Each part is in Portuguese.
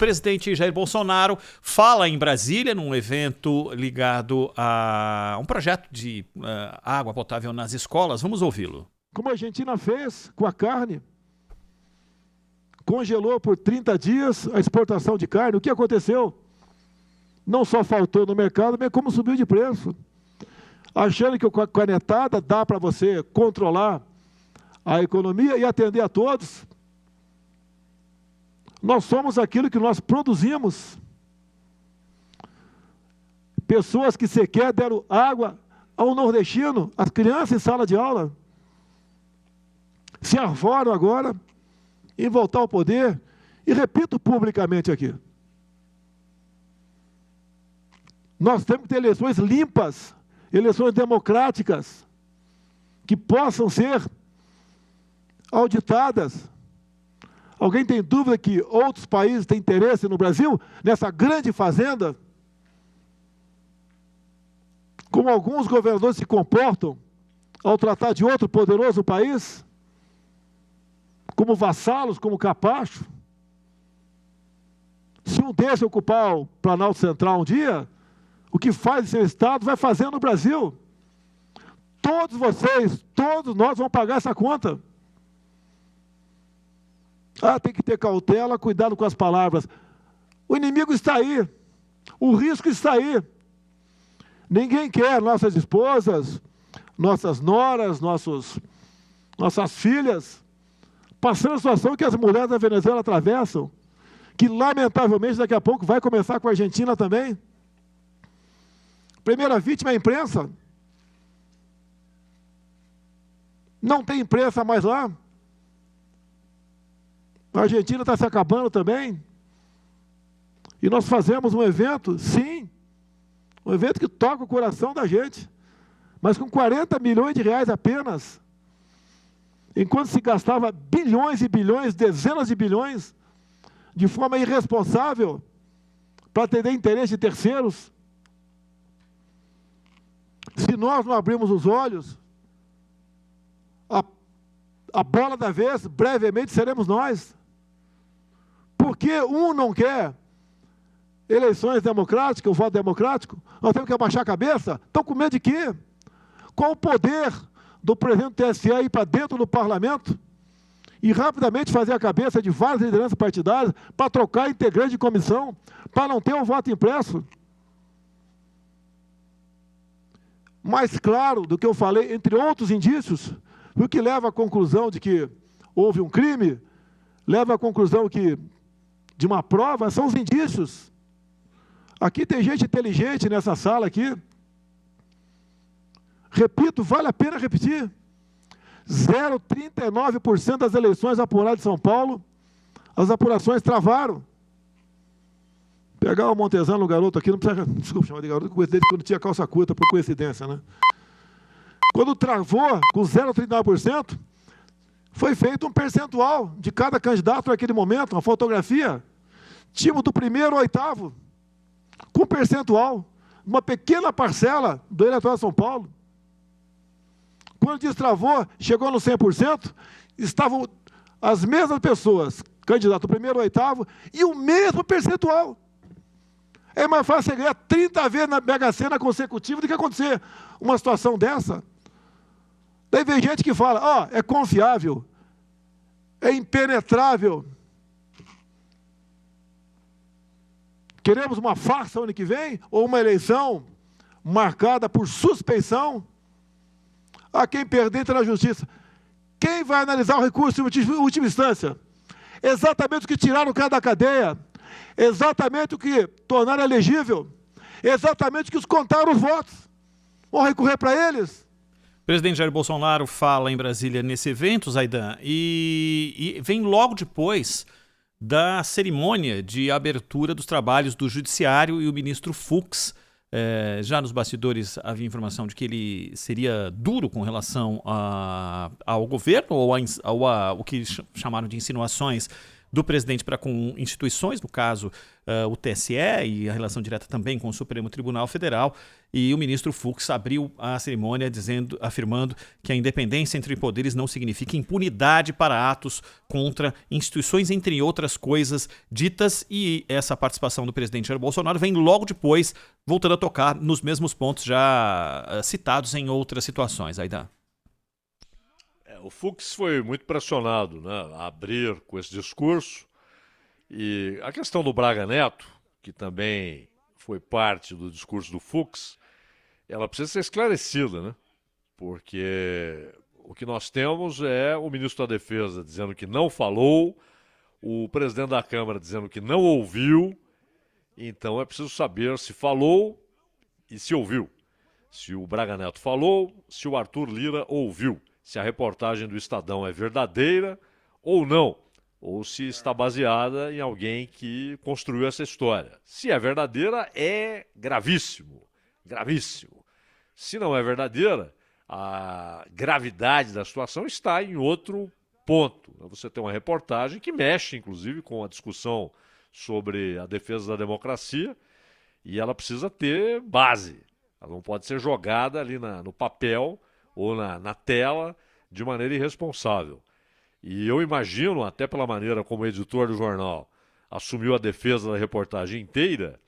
presidente Jair Bolsonaro fala em Brasília num evento ligado a um projeto de água potável nas escolas. Vamos ouvi-lo. Como a Argentina fez com a carne, congelou por 30 dias a exportação de carne. O que aconteceu? Não só faltou no mercado, mas como subiu de preço. Achando que com a canetada dá para você controlar a economia e atender a todos. Nós somos aquilo que nós produzimos. Pessoas que sequer deram água ao nordestino, as crianças em sala de aula, se arvoram agora em voltar ao poder. E repito publicamente aqui, nós temos que ter eleições limpas, eleições democráticas, que possam ser auditadas. Alguém tem dúvida que outros países têm interesse no Brasil, nessa grande fazenda? Como alguns governadores se comportam ao tratar de outro poderoso país? Como vassalos, como capacho? Se um desses ocupar o Planalto Central um dia, o que faz em seu estado vai fazer no Brasil. Todos vocês, todos nós vamos pagar essa conta. Tem que ter cautela, cuidado com as palavras. O inimigo está aí. O risco está aí. Ninguém quer nossas esposas, nossas noras, nossas filhas, passando a situação que as mulheres da Venezuela atravessam, que lamentavelmente daqui a pouco vai começar com a Argentina também. Primeira vítima é a imprensa. Não tem imprensa mais lá. A Argentina está se acabando também. E nós fazemos um evento, sim, um evento que toca o coração da gente, mas com 40 milhões de reais apenas, enquanto se gastava bilhões e bilhões, dezenas de bilhões, de forma irresponsável, para atender interesse de terceiros. Se nós não abrirmos os olhos, a bola da vez, brevemente, seremos nós. Porque um não quer eleições democráticas, o voto democrático, nós temos que abaixar a cabeça. Estão com medo de quê? Qual o poder do presidente do TSE ir para dentro do parlamento e rapidamente fazer a cabeça de várias lideranças partidárias para trocar integrante de comissão, para não ter o voto impresso? Mais claro do que eu falei, entre outros indícios, o que leva à conclusão de que houve um crime, leva à conclusão de uma prova, são os indícios. Aqui tem gente inteligente nessa sala aqui. Repito, vale a pena repetir. 0,39% das eleições apuradas de São Paulo, as apurações travaram. Pegar o Montezano, o garoto aqui, não precisa, desculpa chamar de garoto, quando tinha calça curta, por coincidência, né? Quando travou com 0,39%, foi feito um percentual de cada candidato naquele momento, uma fotografia, tipo do primeiro ao oitavo, com percentual, uma pequena parcela do eleitorado de São Paulo. Quando destravou, chegou no 100%, estavam as mesmas pessoas, candidato do primeiro ao oitavo, e o mesmo percentual. É mais fácil você ganhar 30 vezes na Mega Sena consecutiva do que acontecer uma situação dessa. Daí vem gente que fala, é confiável, é impenetrável. Queremos uma farsa ano que vem? Ou uma eleição marcada por suspeição? Quem perder entra na justiça. Quem vai analisar o recurso em última instância? Exatamente o que tiraram o cara da cadeia. Exatamente o que tornaram elegível. Exatamente o que os contaram os votos. Vão recorrer para eles? O presidente Jair Bolsonaro fala em Brasília nesse evento, Zaidan, e vem logo depois da cerimônia de abertura dos trabalhos do Judiciário, e o ministro Fux, já nos bastidores havia informação de que ele seria duro com relação ao governo, ou o que chamaram de insinuações do presidente para com instituições, no caso o TSE, e a relação direta também com o Supremo Tribunal Federal. E o ministro Fux abriu a cerimônia afirmando que a independência entre poderes não significa impunidade para atos contra instituições, entre outras coisas ditas. E essa participação do presidente Jair Bolsonaro vem logo depois, voltando a tocar nos mesmos pontos já citados em outras situações. Aidan. O Fux foi muito pressionado, né, a abrir com esse discurso. E a questão do Braga Neto, que também foi parte do discurso do Fux, ela precisa ser esclarecida, né? Porque o que nós temos é o ministro da Defesa dizendo que não falou, o presidente da Câmara dizendo que não ouviu. Então é preciso saber se falou e se ouviu. Se o Braga Neto falou, se o Arthur Lira ouviu. Se a reportagem do Estadão é verdadeira ou não. Ou se está baseada em alguém que construiu essa história. Se é verdadeira, é gravíssimo. Gravíssimo. Se não é verdadeira, a gravidade da situação está em outro ponto. Você tem uma reportagem que mexe, inclusive, com a discussão sobre a defesa da democracia, e ela precisa ter base. Ela não pode ser jogada ali no papel ou na tela de maneira irresponsável. E eu imagino, até pela maneira como o editor do jornal assumiu a defesa da reportagem inteira,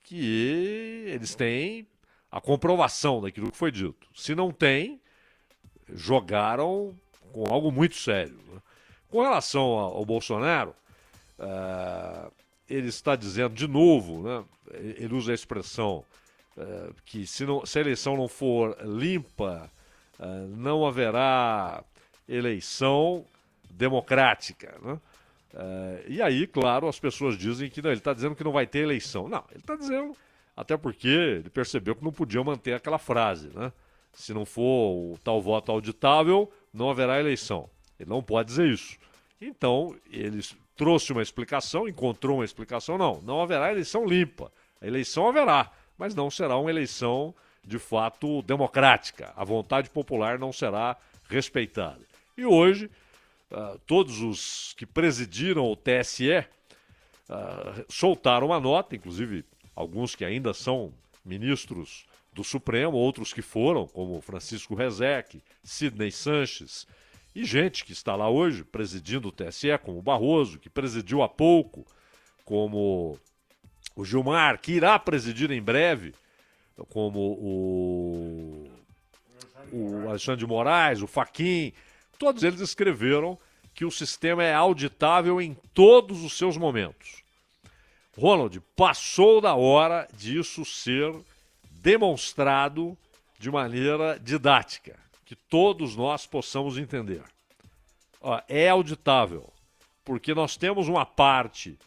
que eles têm a comprovação daquilo que foi dito. Se não tem, jogaram com algo muito sério, né? Com relação ao Bolsonaro, ele está dizendo de novo, né, ele usa a expressão que se a eleição não for limpa, não haverá eleição democrática, né? E aí, claro, as pessoas dizem que não, ele está dizendo que não vai ter eleição. Não, ele está dizendo, até porque ele percebeu que não podia manter aquela frase, né? Se não for o tal voto auditável, não haverá eleição. Ele não pode dizer isso. Então, ele trouxe uma explicação, encontrou uma explicação. Não haverá eleição limpa. A eleição haverá, mas não será uma eleição de fato democrática. A vontade popular não será respeitada. E hoje, todos os que presidiram o TSE soltaram uma nota, inclusive alguns que ainda são ministros do Supremo, outros que foram, como Francisco Rezec, Sidney Sanches, e gente que está lá hoje presidindo o TSE, como o Barroso, que presidiu há pouco, como o Gilmar, que irá presidir em breve, como o Alexandre de Moraes, o Fachin. Todos eles escreveram que o sistema é auditável em todos os seus momentos. Ronald, passou da hora disso ser demonstrado de maneira didática, que todos nós possamos entender. É auditável, porque nós temos uma parte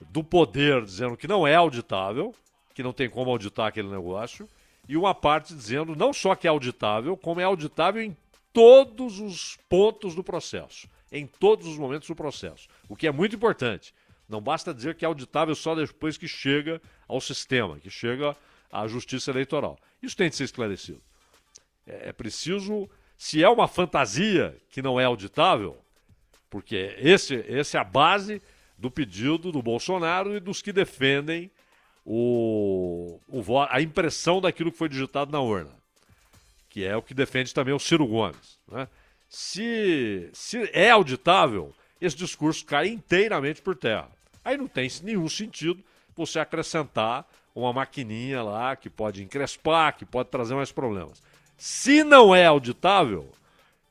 do poder dizendo que não é auditável, que não tem como auditar aquele negócio, e uma parte dizendo não só que é auditável, como é auditável em todos os pontos do processo, em todos os momentos do processo, o que é muito importante. Não basta dizer que é auditável só depois que chega ao sistema, que chega à justiça eleitoral. Isso tem de ser esclarecido. É preciso, se é uma fantasia que não é auditável, porque essa é a base do pedido do Bolsonaro e dos que defendem a impressão daquilo que foi digitado na urna, que é o que defende também o Ciro Gomes, né? Se é auditável, esse discurso cai inteiramente por terra. Aí não tem nenhum sentido você acrescentar uma maquininha lá que pode encrespar, que pode trazer mais problemas. Se não é auditável,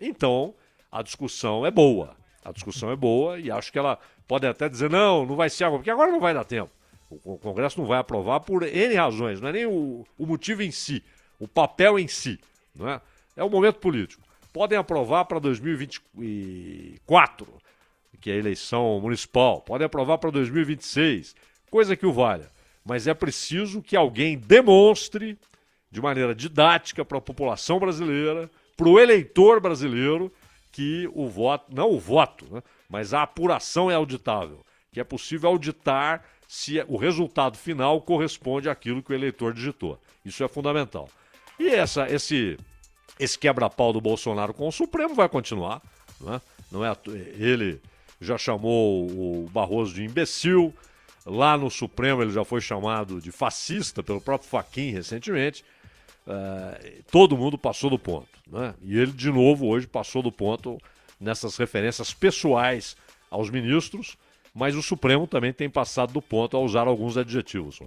então a discussão é boa. A discussão é boa e acho que ela pode até dizer não vai ser agora, porque agora não vai dar tempo. O Congresso não vai aprovar por N razões, não é nem o motivo em si, o papel em si, não é? É o momento político. Podem aprovar para 2024, que é a eleição municipal, podem aprovar para 2026, coisa que o valha. Mas é preciso que alguém demonstre de maneira didática para a população brasileira, para o eleitor brasileiro, que o voto, não o voto, né, mas a apuração é auditável, que é possível auditar se o resultado final corresponde àquilo que o eleitor digitou. Isso é fundamental. E esse quebra-pau do Bolsonaro com o Supremo vai continuar, né? Não é ele já chamou o Barroso de imbecil. Lá no Supremo ele já foi chamado de fascista pelo próprio Fachin recentemente. Todo mundo passou do ponto, né? E ele, de novo, hoje passou do ponto nessas referências pessoais aos ministros, mas o Supremo também tem passado do ponto a usar alguns adjetivos.